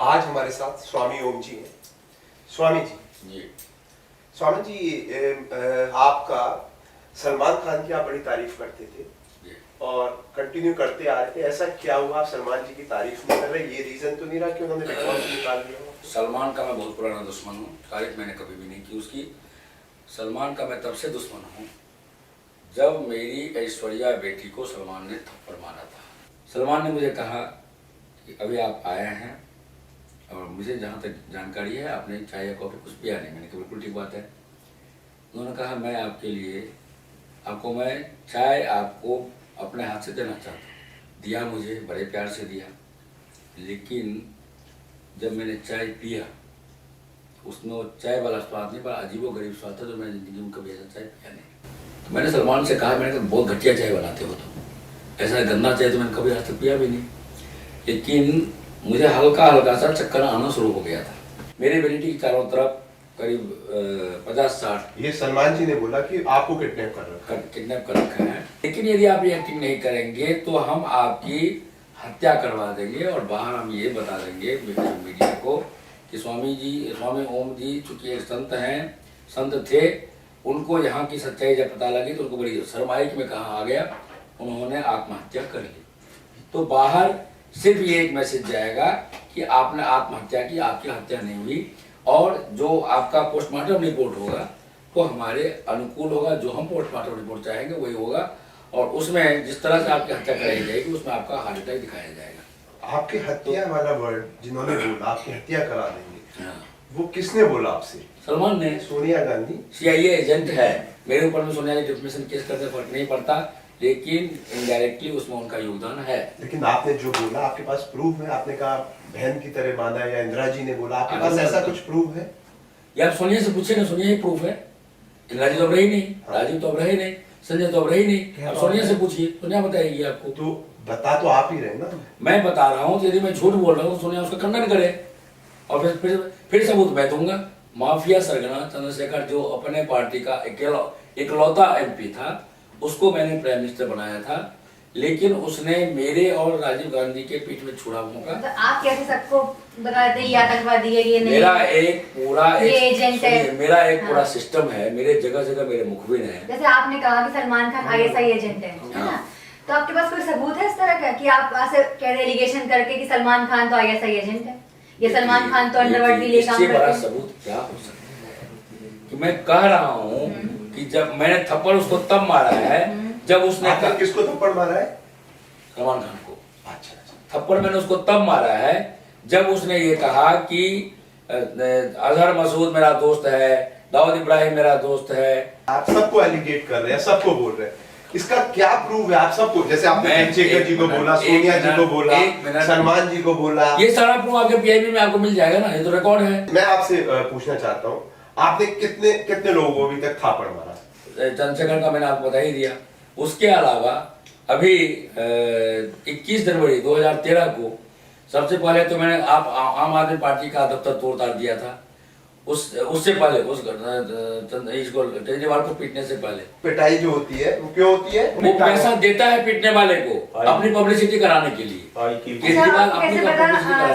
आज हमारे साथ स्वामी ओम जी हैं। स्वामी जी, स्वामी जी, आपका सलमान खान की आप बड़ी तारीफ करते थे और कंटिन्यू करते आ रहे थे। ऐसा क्या हुआ आप सलमान जी की तारीफ नहीं कर रहे? ये रीजन तो नहीं रहा कि उन्होंने बिग बॉस से निकाल दिया? सलमान का मैं बहुत पुराना दुश्मन हूँ, तारीफ मैंने कभी भी नहीं की उसकी। सलमान का मैं तब से दुश्मन हूँ जब मेरी ऐश्वर्या बेटी को सलमान ने थप्पड़ मारा था। सलमान ने मुझे कहा कि अभी आप आए हैं और मुझे जहाँ तक जानकारी है आपने चाय या कॉफ़ी कुछ पिया नहीं। मैंने कहा बिल्कुल ठीक बात है। उन्होंने कहा मैं आपके लिए मैं चाय आपको अपने हाथ से देना चाहता हूँ। दिया, मुझे बड़े प्यार से दिया, लेकिन जब मैंने चाय पिया उसमें वो चाय वाला स्वाद नहीं, बड़ा अजीबोगरीब स्वाद था जो मैंने ज़िंदगी में कभी ऐसा चाय पिया नहीं। तो मैंने सलमान से कहा, मैंने कहा बहुत घटिया चाय बनाते हो तो, ऐसा गंदा चाय तो मैंने कभी आज तक पिया भी नहीं। लेकिन मुझे हल्का हल्का सा चक्कर आना शुरू हो गया था। मेरे बेटी के चारों तरफ करीब 50-60। ये सलमान जी ने बोला कि आपको किडनैप कर रखा है, लेकिन यदि आप ये एक्टिंग नहीं करेंगे तो हम आपकी हत्या करवा देंगे और बाहर हम ये बता देंगे मीडिया को कि स्वामी ओम जी चूंकि एक संत हैं, संत थे, उनको यहाँ की सच्चाई जब पता लगी तो उनको बड़ी शर्माई में कहा आ गया, उन्होंने आत्महत्या कर ली। तो बाहर सिर्फ ये एक मैसेज जाएगा कि आपने आत्महत्या की, आपकी हत्या नहीं हुई, और जो आपका पोस्टमार्टम रिपोर्ट होगा वो हमारे अनुकूल होगा। जो हम पोस्टमार्टम रिपोर्ट चाहेंगे वही होगा, और उसमें जिस तरह से आपकी हत्या कराई जाएगी उसमें आपका हार्ट अटैक दिखाया जाएगा। आपकी हत्या वाला वर्ड जिन्होंने बोला आपकी हत्या करा देंगे, हाँ। वो किसने बोला आपसे? सलमान ने। सोनिया गांधी CIA एजेंट है, मेरे ऊपर में सोनिया जी डिफेमेशन केस करते फर्क नहीं पड़ता, लेकिन इनडायरेक्टली उसमें उनका योगदान है। लेकिन आपने जो बोला आपके पास प्रूफ है? आपने कहा बहन की तरह बांधा, या इंदिरा जी ने बोला, आपके पास ऐसा कुछ प्रूफ है? या सोनिया से पूछे ना, सोनिया ही प्रूफ है। इंदिरा जी तो अब रही नहीं, राजीव तो अब रहे नहीं, संजय तो अब रही नहीं, अब सोनिया से पूछिए, सोनिया बताएगी आपको। तो बता तो आप ही रहे ना। मैं बता रहा हूँ, यदि मैं झूठ बोल रहा हूँ सोनिया उसका खंडन करे और फिर सबूत मैं दूंगा। माफिया सरगना चंद्रशेखर जो अपने पार्टी का इकलौता MP था, उसको मैंने प्राइम मिनिस्टर बनाया था, लेकिन उसने मेरे और राजीव गांधी के पीठ में छुरा भोंका। तो आप कैसे सबको बताते हैं ये आतंकवादी है, ये नहीं? मेरा एक पूरा एजेंट है, मेरा एक पूरा सिस्टम है, मेरे जगह जगह मेरे मुखबिर हैं। जैसे आपने कहा कि सलमान खान ISI एजेंट है ना, तो आपके पास कोई सबूत है इस तरह का कि आप ऐसे कह रहे एलिगेशन करके कि सलमान खान तो ISI एजेंट है, ये सलमान खान तो अंडरवर्ल्ड के लिए काम करते हैं? बड़ा सबूत क्या हो सकता है कि मैं कह रहा हूँ कि जब मैंने थप्पड़ उसको तब मारा है जब उसने किसको थप्पड़ मारा है? सलमान खान को। अच्छा। थप्पड़ मैंने उसको तब मारा है जब उसने ये कहा कि अजहर मसूद मेरा दोस्त है, दाऊद इब्राहिम मेरा दोस्त है। आप सबको एलिगेट कर रहे हैं, सबको बोल रहे हैं, इसका क्या प्रूफ है? आप सबको, जैसे आपने चंद्रशेखर जी को बोला, सोनिया जी को बोला, सलमान जी को बोला, ये सारा प्रूफ आपके PIB में आपको मिल जाएगा ना, ये तो रिकॉर्ड है। मैं आपसे पूछना चाहता हूँ, आपने कितने लोगों को अभी तक थापड़ मारा? चंद्रशेखर का मैंने आपको बता ही दिया। उसके अलावा अभी 21 जनवरी 2013 को सबसे पहले तो मैंने आम आदमी पार्टी का दफ्तर तोड़ ताड़ दिया था। उससे पहले इसको केजरीवाल को पीटने से पहले। पिटाई जो होती है वो क्यों होती है? वो पैसा देता है पीटने वाले को अपनी पब्लिसिटी कराने के लिए। केजरीवाल अपनी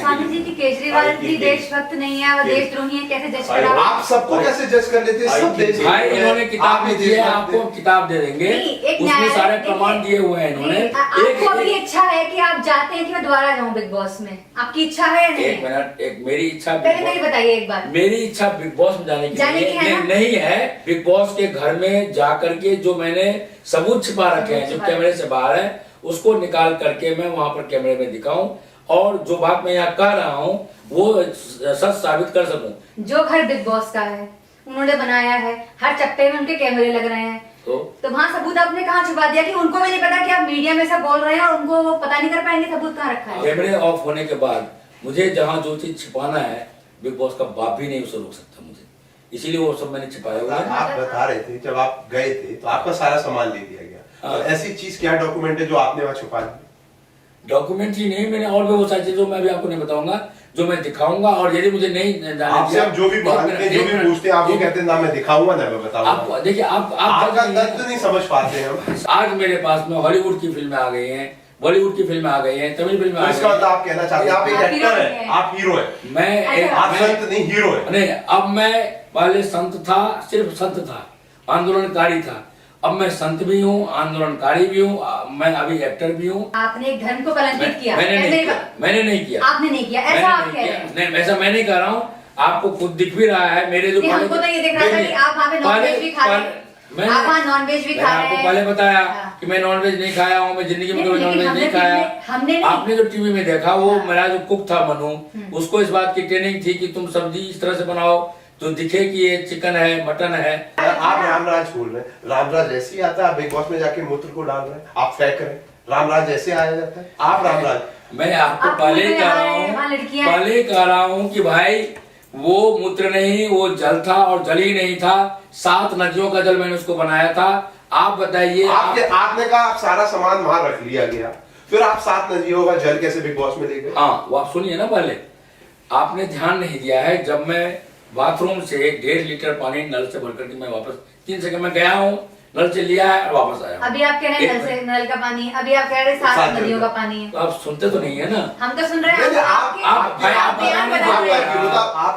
स्वामी जी की केजरीवाल जी देशभक्त नहीं है, वो देशद्रोही है, कैसे जज करा? आप सबको कैसे जज कर लेते हैं? सब देश भाई इन्होंने किताब दी है, आपको किताब दे देंगे, उसमें सारे प्रमाण दिए हुए हैं इन्होंने। आपको अपनी इच्छा है कि आप चाहते हैं कि मैं दोबारा जाऊं बिग बॉस में, आपकी इच्छा है? एक मिनट, मेरी इच्छा, पहले मेरी बताइए एक बार। मेरी इच्छा बिग बॉस में जाने की नहीं है। बिग बॉस के घर में जाकर के जो मैंने सबूत छिपा रखे हैं, जो कैमरे से बाहर है, उसको निकाल करके मैं वहां पर कैमरे में दिखाऊं और जो बात मैं यहाँ कह रहा हूँ वो सच साबित कर सकूं। जो घर बिग बॉस का है, उन्होंने बनाया है, हर चप्पे में उनके कैमरे लग रहे हैं, तो वहाँ सबूत आपने कहाँ छुपा दिया कि उनको भी नहीं पता कि आप मीडिया में सब बोल रहे हैं और उनको वो पता नहीं कर पाएंगे सबूत कहाँ रखा है? कैमरे ऑफ होने के बाद मुझे जहाँ जो चीज छिपाना है, बिग बॉस का बाप भी नहीं उसे रोक सकता मुझे, इसीलिए वो सब मैंने छिपाया हुआ है। आप बता रहे थे जब आप गए थे तो आपका सारा सामान ले लिया गया, तो ऐसी चीज क्या डॉक्यूमेंट है जो आपने वहाँ छुपा दी? डॉक्यूमेंट ही नहीं, मैंने और भी बहुत सारी चीजों मैं भी आपको नहीं बताऊंगा, जो मैं दिखाऊंगा। और यदि मुझे नहीं आपसे आप जो भी जो भी पूछते हैं आप वो कहते हैं ना मैं दिखाऊंगा ना मैं बताऊंगा। देखिए आपका दर्द नहीं समझ पाते हैं। आज मेरे पास में हॉलीवुड की फिल्में आ गई हैं, बॉलीवुड की फिल्में आ गई हैं, तमिल फिल्में तो आ इसका गई मतलब आप कहना चाहते हैं आप एक आप हीरो एक्टर हैं। हैं, आप हीरो हैं, मैं आप संत नहीं हीरो हैं। नहीं, अब मैं पहले संत था, सिर्फ संत था, आंदोलनकारी था। अब मैं संत भी हूँ, आंदोलनकारी भी हूँ, मैं अभी एक्टर भी हूँ। आपने एक धर्म को कलंकित किया, मैंने ऐसे नहीं ही किया, मैंने नहीं किया, आपने नहीं किया, ऐसा आप कह रहे हैं। नहीं, ऐसा मैं नहीं कर रहा हूँ, आपको खुद दिख भी रहा है मेरे जो नहीं, हमको तो ये दिख रहा था कि आप वहाँ पे नॉनवेज भी खा रहे हैं, आप वहाँ नॉनवेज भी खा रहे हैं। आपको पहले बताया हाँ। कि मैं नॉनवेज नहीं खाया हूँ, मैं जिंदगी में नहीं, कभी लेकिन नॉनवेज नहीं हमने खाया। नहीं। आपने जो टीवी में देखा वो हाँ। मेरा जो कुक था मनु, उसको इस बात की ट्रेनिंग थी कि तुम सब्जी इस तरह से बनाओ तो दिखे कि ये चिकन है, मटन है। आप रामराज बोल रहे हैं, रामराज ऐसे ही आता है, आप बिग बॉस में जाके मूत्र को डाल रहे हैं, आप फेंक रहे हैं, रामराज ऐसे आया जाता है, आप रामराज। मैं आपको आप पहले मूत्र कह लगा रहा रहे हैं, हूँ, वहाँ लड़कियां हैं। पहले कह रहा हूँ कि भाई वो मूत्र नहीं, वो जल था, और जल ही नहीं था, 7 नदियों का जल मैंने उसको बनाया था। आप बताइए, आपने कहा आप सारा सामान वहां रख लिया गया, फिर आप 7 नदियों का जल कैसे बिग बॉस में ले गए? हाँ, वो आप सुनिए ना, पहले आपने ध्यान नहीं दिया है। जब मैं बाथरूम से 1.5 लीटर पानी नल से भर करके मैं वापस 3 सेकंड में गया हूँ, नल से लिया है और वापस आया। अभी आप कह रहे हैं नल से नल का पानी, अभी आप कह रहे हैं 7 नदियों का पानी है। तो आप सुनते तो नहीं है ना। हम तो सुन रहे हैं। नहीं, आप बयान बदल रहे हैं।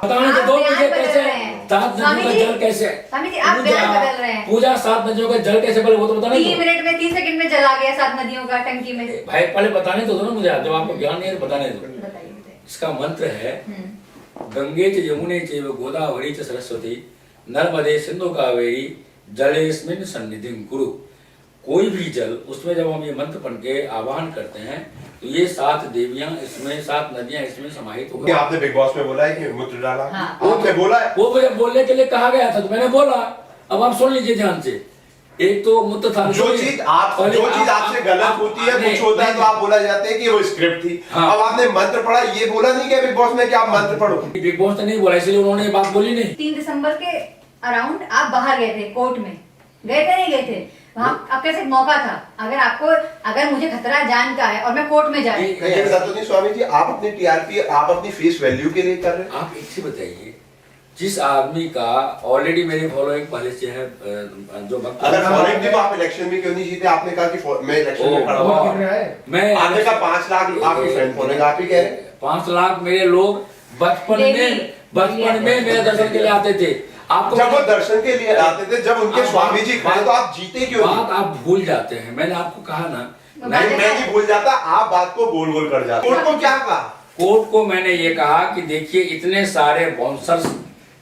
बताने तो दो, मुझे कैसे हैं। 7 नदियों का जल कैसे, स्वामी जी, आप बयान बदल रहे हैं। पूजा 7 नदियों का जल कैसे, पहले वो तो बताने 3 दो। मिनट में 3 सेकंड में जल आ गया 7 नदियों का टंकी में। भाई पहले बताने तो दो ना मुझे, जब आपको ज्ञान नहीं है बताने दो। बताइए। इसका मंत्र है गंगे च यमुने चैव गोदावरी च सरस्वती नर्मदे सिंधु कावेरी जलेस्मिन् सन्निधिं कुरु। कोई भी जल, उसमें जब हम ये मंत्र पढ़ के आवाहन करते हैं तो ये 7 देवियां इसमें, 7 नदियां इसमें समाहित हो गई। आपने बिग बॉस में बोला है कि मूत्र डाला, हाँ। आपने बोला है, वो मुझे बोलने के लिए कहा गया था तो मैंने बोला। अब आप सुन लीजिए ध्यान से। एक तो मूत्र था, जो चीज आपसे गलत होती है, कुछ होता है तो आप बोला जाते हैं कि वो स्क्रिप्ट थी। हाँ। अब आपने मंत्र पढ़ा, ये बोला नहीं कि बिग बॉस में कि आप मंत्र पढ़ो। बिग बॉस ने नहीं बोला, इसलिए उन्होंने ये बात बोली नहीं। 3 दिसंबर के अराउंड आप बाहर गए थे, कोर्ट में गए थे, नहीं गए थे? वहाँ आपके पास एक मौका था, अगर मुझे खतरा जान का है और मैं कोर्ट में जा रही हूँ। ये सब तो नहीं स्वामी जी, आप अपनी टीआरपी, आप अपनी फेस वैल्यू के लिए कर रहे हैं। आप एक चीज बताइए, जिस आदमी का ऑलरेडी मेरी फॉलोइंग पहले से है, जो भक्त, अगर फॉलोइंग थी तो आप इलेक्शन में क्यों नहीं जीते? आपने कहा कि मैं इलेक्शन में खड़ा हुआ, मैं आपने कहा 5 लाख आपकी फ्रेंड फॉलोइंग, आप ही कह रहे हैं 5 लाख मेरे लोग बचपन में मेरे दर्शन के लिए आते थे। आपको जब वो दर्शन के लिए आते थे, जब उनके स्वामी जी खड़े तो आप जीते क्यों नहीं? बात आप भूल जाते हैं, मैंने आपको कहा ना। नहीं, मैं नहीं भूल जाता, आप बात को गोल गोल कर जाते। कोर्ट को क्या कहा? कोर्ट को मैंने ये कहा कि देखिए इतने सारे बाउंसर्स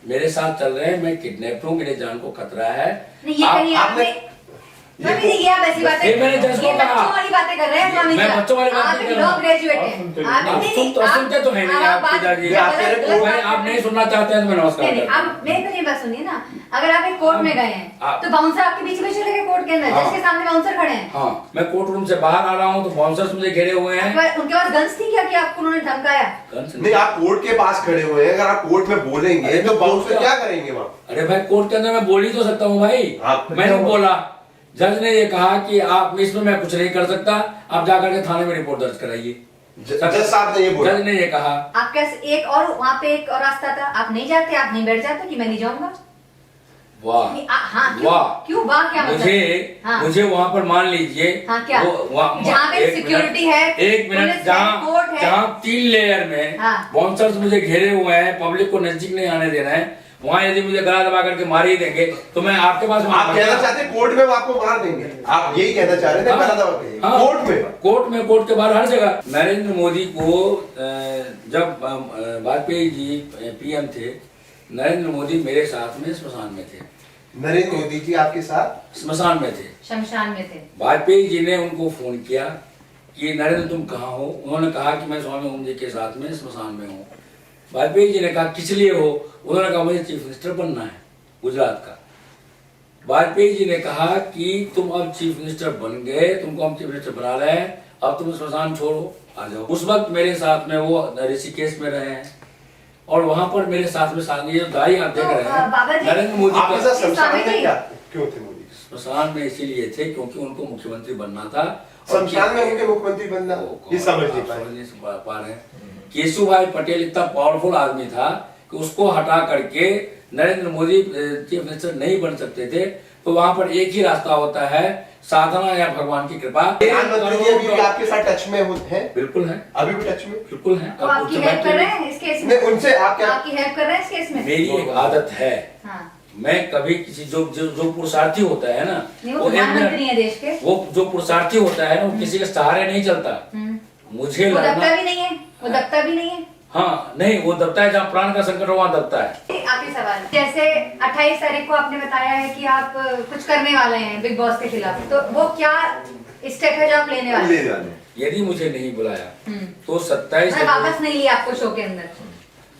मेरे साथ चल रहे हैं, मैं किडनैपर हूँ, मेरे जान को खतरा है। नहीं, ये कहिए आपने स्वामी जी, ये आप ऐसी बातें, ये मैंने जज को ये कहा। बच्चों वाली बातें कर रहे हैं स्वामी जी। मैं बच्चों वाली बातें आप कर एक रहा लॉ हूँ। ग्रेजुएट हैं। आप सुनते तो है नहीं, आप पिताजी। भाई आप नहीं सुनना चाहते हैं तो मैं नमस्कार नहीं, करता हूँ। आप मेरी पहले बात सुनिए ना। अगर आप एक कोर्ट में गए हैं तो बाउंसर आपके पीछे पीछे लगे कोर्ट के अंदर, हाँ। जिसके सामने बाउंसर खड़े हैं। हाँ, मैं कोर्ट रूम से बाहर आ रहा हूँ तो बाउंसर्स मुझे घेरे हुए हैं। उनके पास गन्स थी क्या कि आपको उन्होंने धमकाया? नहीं, आप कोर्ट के पास खड़े हुए हैं, अगर आप कोर्ट में बोलेंगे तो बाउंसर क्या करेंगे वहाँ? अरे भाई, कोर्ट के अंदर मैं बोल ही तो सकता हूँ भाई। मैंने बोला, जज ने ये कहा कि आप इसमें मैं कुछ नहीं कर सकता, आप जाकर के थाने में रिपोर्ट दर्ज कराइए। जज साहब ने ये बोला। जज ने ये कहा। आपका एक और वहाँ पे एक और रास्ता था, आप नहीं जाते, आप नहीं बैठ जाते कि मैं नहीं जाऊंगा। वाह, हाँ, वाह, क्यों वाह, क्या मतलब? मुझे वहाँ पर मान लीजिए, हाँ, क्या? जहाँ पे सिक्योरिटी है, एक मिनट, जहाँ 3 लेयर में बाउंसर्स मुझे घेरे हुए हैं, पब्लिक को नजदीक नहीं आने दे रहे हैं, वहाँ यदि मुझे गला दबा करके मार ही देंगे तो मैं आपके पास। आप कहना चाहते हैं कोर्ट में वो आपको मार देंगे, आप यही कहना चाह रहे थे? गला दबा के कोर्ट के बाहर हर जगह। नरेंद्र मोदी को जब वाजपेयी जी पीएम थे, नरेंद्र मोदी मेरे साथ में स्मशान में थे। नरेंद्र मोदी जी आपके साथ स्मशान में थे, शमशान में थे। वाजपेयी जी ने उनको फोन किया कि नरेंद्र तुम कहाँ हो? उन्होंने कहा कि मैं स्वामी ओम जी के साथ में स्मशान में हूँ। वाजपेयी जी ने कहा किस लिए हो? उन्होंने कहा मुझे चीफ मिनिस्टर बनना है गुजरात का। वाजपेयी जी ने कहा कि तुम अब चीफ मिनिस्टर बन गए, तुमको हम चीफ मिनिस्टर बना रहे हैं, अब तुम स्मशान छोड़ो, आ जाओ। उस वक्त मेरे साथ में वो ऋषिकेश में रहे हैं और वहां पर मेरे साथ में ये जो दाई आप देख रहे हैं, नरेंद्र मोदी आपके साथ शमशान में क्या क्यों थे मोदी? स्मशान में इसीलिए थे क्योंकि उनको मुख्यमंत्री बनना था। शमशान में उनके मुख्यमंत्री बनना, ये समझ नहीं पा रहे हैं। केशुभाई पटेल इतना पावरफुल आदमी था कि उसको हटा करके नरेंद्र मोदी चीफ मिनिस्टर नहीं बन सकते थे। तो वहां पर एक ही रास्ता होता है, साधना या भगवान की कृपा। प्रधानमंत्री जी अभी भी आपके साथ टच में हैं? बिल्कुल है, अभी भी टच में? बिल्कुल है। तो आपकी हेल्प कर रहे हैं इस केस में? नहीं, उनसे आप क्या? आपकी हेल्प कर रहे हैं इस केस में? मेरी एक आदत है, हाँ। मैं कभी किसी जो पुरुषार्थी होता है ना, नहीं, वो प्रधानमंत्री है देश के। वो जो पुरुषार्थी होता है ना, वो किसी के सहारे नहीं चलता। मुझे वो लड़ना, दबता भी नहीं है, वो दबता भी नहीं है। हाँ नहीं, वो दबता है जहाँ प्राण का संकट हो, वहाँ दबता है। आपके सवाल, जैसे 28 तारीख को आपने बताया है कि आप कुछ करने वाले हैं बिग बॉस के खिलाफ, तो वो क्या स्टेप है जो आप लेने वाले हैं? यदि मुझे नहीं बुलाया तो 27 वापस नहीं लिया आपको शो के अंदर,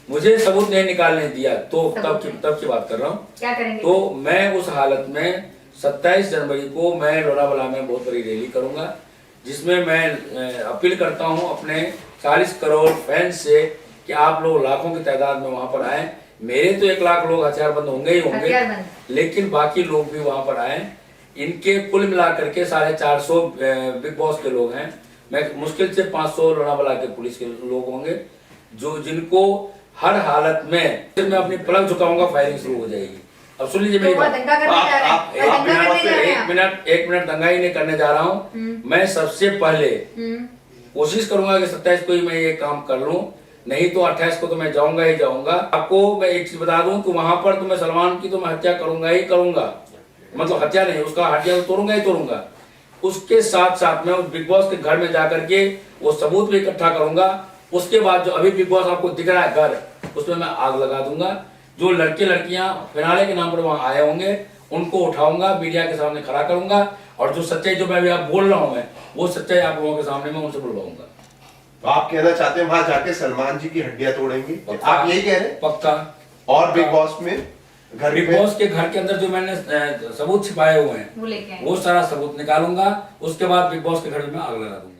मुझे सबूत नहीं निकालने दिया, तो तब की बात कर रहा हूँ। क्या करेंगे? तो मैं उस हालत में 27 जनवरी को मैं लोनावाला में बहुत बड़ी रैली करूंगा, जिसमें मैं अपील करता हूं अपने 40 करोड़ फैंस से कि आप लोग लाखों की तादाद में वहां पर आए। मेरे तो 1 लाख लोग हथियारबंद होंगे ही होंगे, लेकिन बाकी लोग भी वहां पर आए। इनके कुल मिलाकर के 450 बिग बॉस के लोग हैं। मैं मुश्किल से 500 लोनावाला के पुलिस के लोग होंगे, जो जिनको हर हालत में फिर मैं अपनी पलक झुकाऊंगा, फायरिंग शुरू हो जाएगी। अब सुन लीजिए मेरी बात। एक मिनट दंगा ही नहीं करने जा रहा हूँ। मैं सबसे पहले कोशिश करूंगा कि 27 को ही मैं ये काम कर लूं, नहीं तो 28 को तो मैं जाऊंगा ही जाऊंगा। आपको मैं एक चीज बता दूं कि वहां पर तो मैं सलमान की तो मैं हत्या करूंगा ही करूंगा, मतलब हत्या नहीं, उसका हत्या तो तोड़ूंगा ही तोड़ूंगा। उसके साथ साथ मैं उस बिग बॉस के घर में जाकर के वो सबूत भी इकट्ठा करूंगा। उसके बाद जो अभी बिग बॉस आपको दिख रहा है घर, उसमें मैं आग लगा दूंगा। जो लड़के लड़कियां फिनाले के नाम पर वहां आए होंगे, उनको उठाऊंगा, मीडिया के सामने खड़ा करूंगा, और जो सच्चाई जो मैं अभी आप बोल रहा हूं, मैं वो सच्चाई आप लोगों के सामने मैं उनसे बुलवाऊंगा। तो आप कहना चाहते हैं वहां जाके सलमान जी की हड्डियां तोड़ेंगे, आप यही कह रहे हैं? पक्का। और बिग बॉस में बिग बॉस के घर के अंदर जो मैंने सबूत छिपाए हुए हैं, वो सारा सबूत निकालूंगा। उसके बाद बिग बॉस के घर में आग लगा दूंगा।